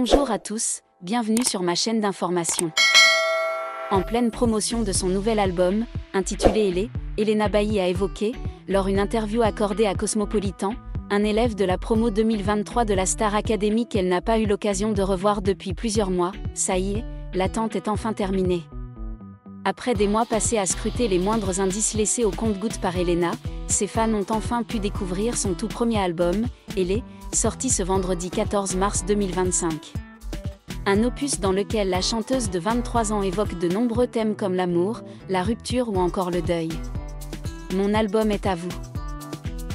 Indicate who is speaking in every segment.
Speaker 1: Bonjour à tous, bienvenue sur ma chaîne d'information. En pleine promotion de son nouvel album, intitulé Elé, Elena Bailly a évoqué, lors d'une interview accordée à Cosmopolitan, un élève de la promo 2023 de la Star Academy qu'elle n'a pas eu l'occasion de revoir depuis plusieurs mois. Ça y est, l'attente est enfin terminée. Après des mois passés à scruter les moindres indices laissés au compte-gouttes par Elena, ses fans ont enfin pu découvrir son tout premier album, Elé, sorti ce vendredi 14 mars 2025. Un opus dans lequel la chanteuse de 23 ans évoque de nombreux thèmes comme l'amour, la rupture ou encore le deuil. Mon album est à vous.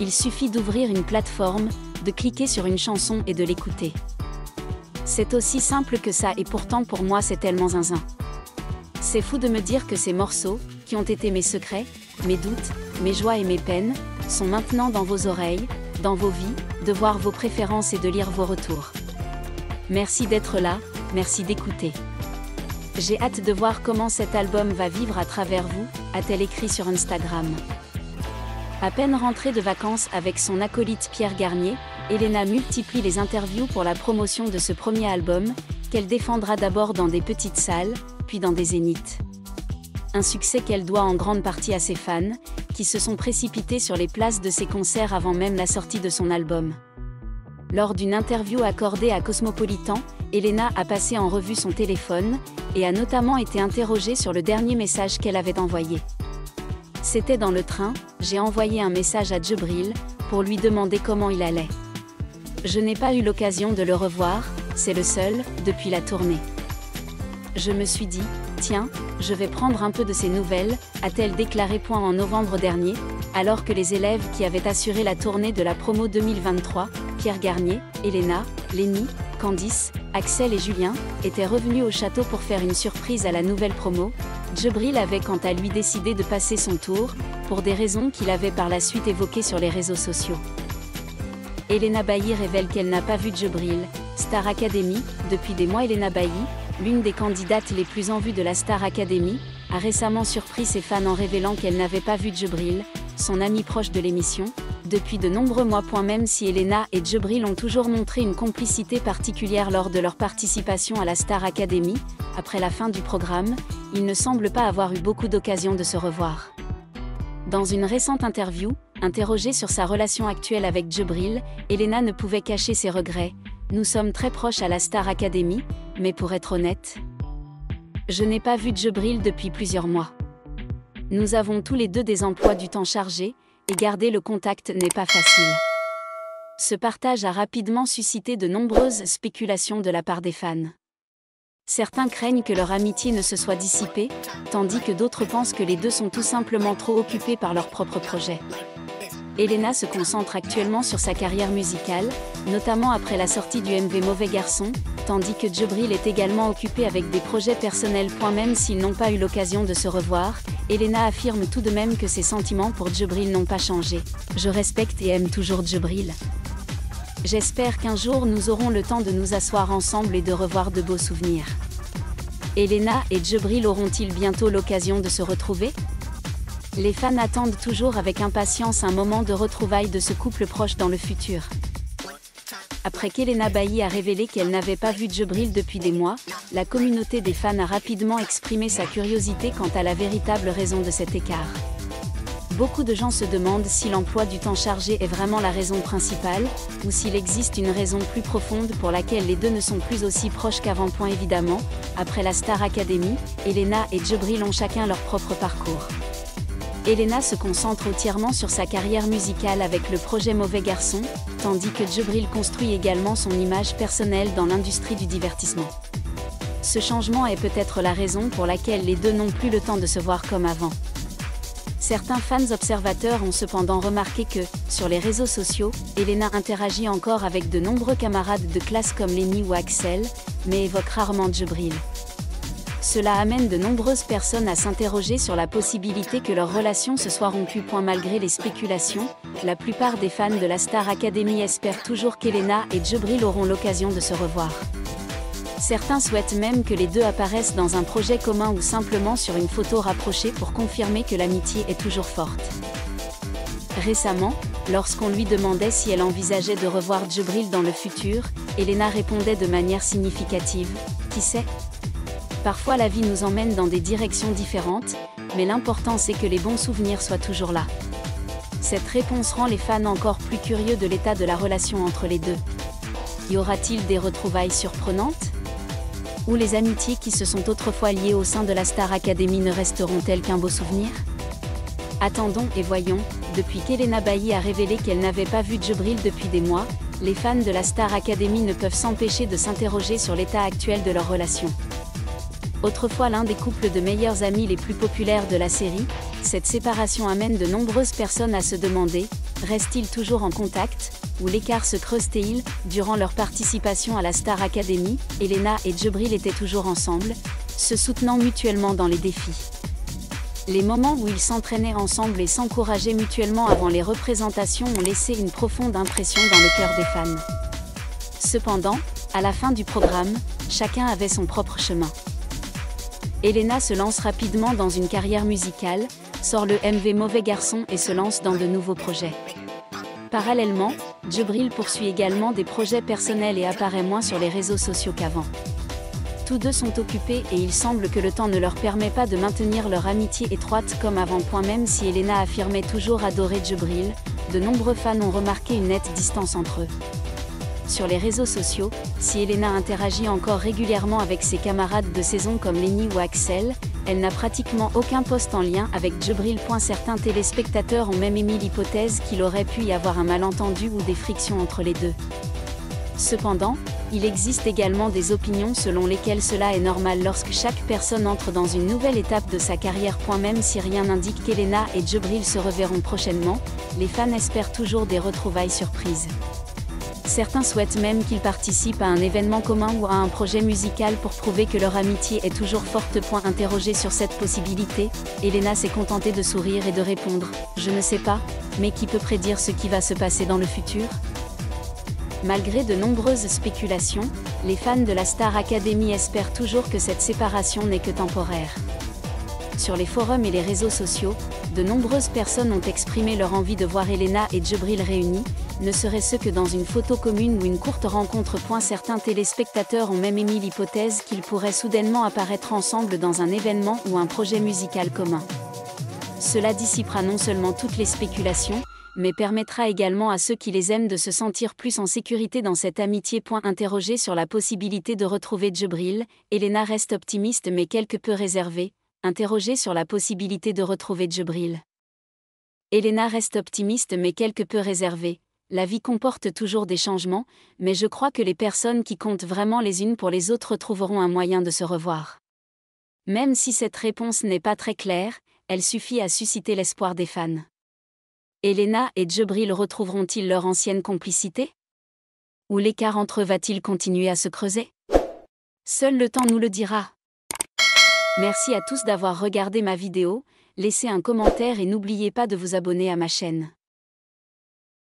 Speaker 1: Il suffit d'ouvrir une plateforme, de cliquer sur une chanson et de l'écouter. C'est aussi simple que ça et pourtant pour moi c'est tellement zinzin. C'est fou de me dire que ces morceaux, qui ont été mes secrets, mes doutes, mes joies et mes peines, sont maintenant dans vos oreilles, dans vos vies, de voir vos préférences et de lire vos retours. Merci d'être là, merci d'écouter. J'ai hâte de voir comment cet album va vivre à travers vous, a-t-elle écrit sur Instagram. À peine rentrée de vacances avec son acolyte Pierre Garnier, Elena multiplie les interviews pour la promotion de ce premier album, qu'elle défendra d'abord dans des petites salles, puis dans des zéniths. Un succès qu'elle doit en grande partie à ses fans, qui se sont précipités sur les places de ses concerts avant même la sortie de son album. Lors d'une interview accordée à Cosmopolitan, Elena a passé en revue son téléphone, et a notamment été interrogée sur le dernier message qu'elle avait envoyé. C'était dans le train, j'ai envoyé un message à Djibril, pour lui demander comment il allait. Je n'ai pas eu l'occasion de le revoir, c'est le seul, depuis la tournée. Je me suis dit, tiens, je vais prendre un peu de ses nouvelles, a-t-elle déclaré en novembre dernier, alors que les élèves qui avaient assuré la tournée de la promo 2023, Pierre Garnier, Elena, Lénie, Candice, Axel et Julien, étaient revenus au château pour faire une surprise à la nouvelle promo. Djibril avait quant à lui décidé de passer son tour, pour des raisons qu'il avait par la suite évoquées sur les réseaux sociaux. Elena Bailly révèle qu'elle n'a pas vu Djibril, Star Academy. Depuis des mois, Elena Bailly, l'une des candidates les plus en vue de la Star Academy, a récemment surpris ses fans en révélant qu'elle n'avait pas vu Djibril, son ami proche de l'émission, depuis de nombreux mois. Même si Elena et Djibril ont toujours montré une complicité particulière lors de leur participation à la Star Academy, après la fin du programme, ils ne semblent pas avoir eu beaucoup d'occasions de se revoir. Dans une récente interview, interrogée sur sa relation actuelle avec Djibril, Elena ne pouvait cacher ses regrets. Nous sommes très proches à la Star Academy, mais pour être honnête, je n'ai pas vu Djibril depuis plusieurs mois. Nous avons tous les deux des emplois du temps chargés, et garder le contact n'est pas facile. Ce partage a rapidement suscité de nombreuses spéculations de la part des fans. Certains craignent que leur amitié ne se soit dissipée, tandis que d'autres pensent que les deux sont tout simplement trop occupés par leurs propres projets. Elena se concentre actuellement sur sa carrière musicale, notamment après la sortie du MV Mauvais Garçon, tandis que Djibril est également occupé avec des projets personnels. Même s'ils n'ont pas eu l'occasion de se revoir, Elena affirme tout de même que ses sentiments pour Djibril n'ont pas changé. Je respecte et aime toujours Djibril. J'espère qu'un jour nous aurons le temps de nous asseoir ensemble et de revoir de beaux souvenirs. Elena et Djibril auront-ils bientôt l'occasion de se retrouver ? Les fans attendent toujours avec impatience un moment de retrouvailles de ce couple proche dans le futur. Après qu'Elena Bailly a révélé qu'elle n'avait pas vu Djibril depuis des mois, la communauté des fans a rapidement exprimé sa curiosité quant à la véritable raison de cet écart. Beaucoup de gens se demandent si l'emploi du temps chargé est vraiment la raison principale, ou s'il existe une raison plus profonde pour laquelle les deux ne sont plus aussi proches qu'avant. Évidemment, après la Star Academy, Elena et Djibril ont chacun leur propre parcours. Elena se concentre entièrement sur sa carrière musicale avec le projet Mauvais Garçon, tandis que Djibril construit également son image personnelle dans l'industrie du divertissement. Ce changement est peut-être la raison pour laquelle les deux n'ont plus le temps de se voir comme avant. Certains fans observateurs ont cependant remarqué que, sur les réseaux sociaux, Elena interagit encore avec de nombreux camarades de classe comme Lénie ou Axel, mais évoque rarement Djibril. Cela amène de nombreuses personnes à s'interroger sur la possibilité que leur relation se soit rompue. Malgré les spéculations, la plupart des fans de la Star Academy espèrent toujours qu'Elena et Djibril auront l'occasion de se revoir. Certains souhaitent même que les deux apparaissent dans un projet commun ou simplement sur une photo rapprochée pour confirmer que l'amitié est toujours forte. Récemment, Lorsqu'on lui demandait si elle envisageait de revoir Djibril dans le futur, Elena répondait de manière significative « Qui sait ? Parfois la vie nous emmène dans des directions différentes, mais l'important c'est que les bons souvenirs soient toujours là. » Cette réponse rend les fans encore plus curieux de l'état de la relation entre les deux. Y aura-t-il des retrouvailles surprenantes ? Ou les amitiés qui se sont autrefois liées au sein de la Star Academy ne resteront-elles qu'un beau souvenir ? Attendons et voyons. Depuis qu'Elena Bailly a révélé qu'elle n'avait pas vu Djibril depuis des mois, les fans de la Star Academy ne peuvent s'empêcher de s'interroger sur l'état actuel de leur relation. Autrefois l'un des couples de meilleurs amis les plus populaires de la série, cette séparation amène de nombreuses personnes à se demander, restent-ils toujours en contact, ou l'écart se creuse-t-il ? Durant leur participation à la Star Academy, Elena et Djibril étaient toujours ensemble, se soutenant mutuellement dans les défis. Les moments où ils s'entraînaient ensemble et s'encourageaient mutuellement avant les représentations ont laissé une profonde impression dans le cœur des fans. Cependant, à la fin du programme, chacun avait son propre chemin. Elena se lance rapidement dans une carrière musicale, sort le MV Mauvais Garçon et se lance dans de nouveaux projets. Parallèlement, Djibril poursuit également des projets personnels et apparaît moins sur les réseaux sociaux qu'avant. Tous deux sont occupés et il semble que le temps ne leur permet pas de maintenir leur amitié étroite comme avant. Même si Elena affirmait toujours adorer Djibril, de nombreux fans ont remarqué une nette distance entre eux. Sur les réseaux sociaux, si Elena interagit encore régulièrement avec ses camarades de saison comme Lenny ou Axel, elle n'a pratiquement aucun post en lien avec Djibril. Certains téléspectateurs ont même émis l'hypothèse qu'il aurait pu y avoir un malentendu ou des frictions entre les deux. Cependant, il existe également des opinions selon lesquelles cela est normal lorsque chaque personne entre dans une nouvelle étape de sa carrière. Même si rien n'indique qu'Elena et Djibril se reverront prochainement, les fans espèrent toujours des retrouvailles surprises. Certains souhaitent même qu'ils participent à un événement commun ou à un projet musical pour prouver que leur amitié est toujours forte. Interrogée sur cette possibilité, Elena s'est contentée de sourire et de répondre « Je ne sais pas, mais qui peut prédire ce qui va se passer dans le futur ?» Malgré de nombreuses spéculations, les fans de la Star Academy espèrent toujours que cette séparation n'est que temporaire. Sur les forums et les réseaux sociaux, de nombreuses personnes ont exprimé leur envie de voir Elena et Djibril réunis, ne serait-ce que dans une photo commune ou une courte rencontre. Certains téléspectateurs ont même émis l'hypothèse qu'ils pourraient soudainement apparaître ensemble dans un événement ou un projet musical commun. Cela dissipera non seulement toutes les spéculations, mais permettra également à ceux qui les aiment de se sentir plus en sécurité dans cette amitié. Interrogée sur la possibilité de retrouver Djibril, Elena reste optimiste mais quelque peu réservée. Interrogée sur la possibilité de retrouver Djibril. Elena reste optimiste mais quelque peu réservée. La vie comporte toujours des changements, mais je crois que les personnes qui comptent vraiment les unes pour les autres trouveront un moyen de se revoir. Même si cette réponse n'est pas très claire, elle suffit à susciter l'espoir des fans. Elena et Djibril retrouveront-ils leur ancienne complicité ? Ou l'écart entre eux va-t-il continuer à se creuser ? Seul le temps nous le dira. Merci à tous d'avoir regardé ma vidéo, laissez un commentaire et n'oubliez pas de vous abonner à ma chaîne.